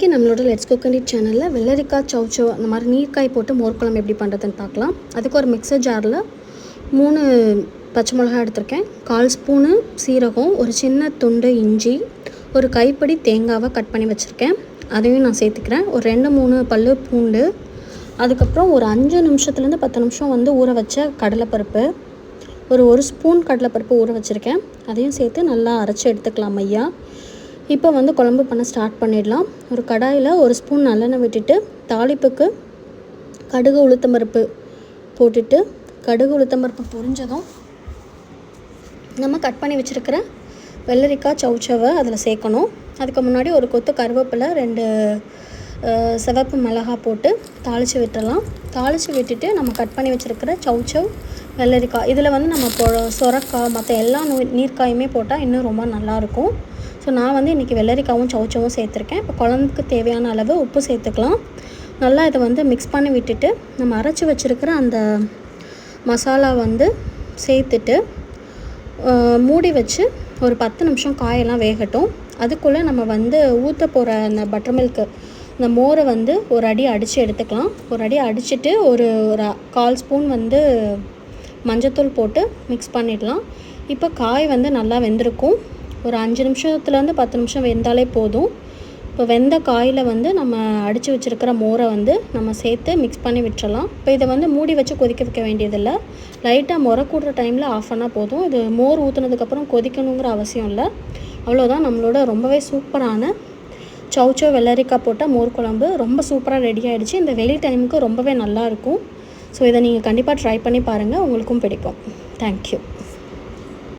இன்றைக்கி நம்மளோட let's cook and eat சேனலில் வெள்ளரிக்காய் சௌச்சோ அந்த மாதிரி நீர்க்காய் போட்டு மோர் குழம்பு எப்படி பண்ணுறதுன்னு பார்க்கலாம். அதுக்கு ஒரு மிக்சர் ஜாரில் 3 பச்சை மிளகாய் எடுத்திருக்கேன், 1/4 ஸ்பூனு சீரகம், ஒரு சின்ன துண்டு இஞ்சி, ஒரு கைப்பிடி தேங்காவை கட் பண்ணி வச்சுருக்கேன், அதையும் நான் சேர்த்துக்கிறேன். ஒரு 2-3 பல்லு பூண்டு, அதுக்கப்புறம் ஒரு 5 நிமிஷத்துலேருந்து 10 நிமிஷம் ஊற வச்ச கடலைப்பருப்பு, ஒரு ஸ்பூன் கடலைப்பருப்பு ஊற வச்சுருக்கேன், அதையும் சேர்த்து நல்லா அரைச்சி எடுத்துக்கலாம் மையா. இப்போ குழம்பு பண்ண ஸ்டார்ட் பண்ணிடலாம். ஒரு கடாயில் 1 ஸ்பூன் நல்லெண்ணெய் விட்டுட்டு தாளிப்புக்கு கடுகு உளுத்தம்பருப்பு போட்டுட்டு, கடுகு உளுத்தம்பருப்பு பொரிஞ்சதும் நம்ம கட் பண்ணி வச்சுருக்கிற வெள்ளரிக்காய் சௌச்சோவை அதில் சேர்க்கணும். அதுக்கு முன்னாடி ஒரு கொத்து கருவேப்பிலை, 2 சிவப்பு மிளகாய் போட்டு தாளித்து விட்டுடலாம். தாளித்து விட்டுட்டு நம்ம கட் பண்ணி வச்சுருக்கிற சௌச்சோ வெள்ளரிக்காய் இதில் நம்ம சொரக்காய் மற்ற எல்லா நீர்க்காயுமே போட்டால் இன்னும் ரொம்ப நல்லாயிருக்கும். ஸோ நான் இன்றைக்கி வெள்ளரிக்காவும் சௌச்சோவும் சேர்த்துருக்கேன். இப்போ குழம்புக்கு தேவையான அளவு உப்பு சேர்த்துக்கலாம். நல்லா இதை மிக்ஸ் பண்ணி விட்டுட்டு நம்ம அரைச்சி வச்சுருக்கிற அந்த மசாலா சேர்த்துட்டு மூடி வச்சு ஒரு 10 நிமிஷம் காயெல்லாம் வேகட்டும். அதுக்குள்ளே நம்ம ஊற்ற போகிற அந்த பட்டர் மில்க்கு இந்த மோரை ஒரு அடி அடித்து எடுத்துக்கலாம். ஒரு அடி அடிச்சுட்டு ஒரு 1/4 ஸ்பூன் மஞ்சத்தூள் போட்டு மிக்ஸ் பண்ணிடலாம். இப்போ காய் நல்லா வெந்திருக்கும். ஒரு 5 நிமிஷத்துலேருந்து 10 நிமிஷம் வெந்தாலே போதும். இப்போ வெந்த காயில் நம்ம அடித்து வச்சுருக்கிற மோரை நம்ம சேர்த்து மிக்ஸ் பண்ணி விட்டுறலாம். இப்போ இதை மூடி வச்சு கொதிக்க வைக்க வேண்டியதில்லை. லைட்டாக முறை கூடுற டைமில் ஆஃப் பண்ணால் போதும். இது மோர் ஊற்றுனதுக்கப்புறம் கொதிக்கணுங்கிற அவசியம் இல்லை. அவ்வளோதான், நம்மளோட ரொம்பவே சூப்பரான சௌச்சோ வெள்ளரிக்காய் போட்ட மோர் குழம்பு ரொம்ப சூப்பராக ரெடி ஆகிடுச்சு. இந்த வெயில் டைமுக்கு ரொம்பவே நல்லாயிருக்கும். ஸோ இதை நீங்கள் கண்டிப்பாக ட்ரை பண்ணி பாருங்கள், உங்களுக்கும் பிடிக்கும். தேங்க்யூ.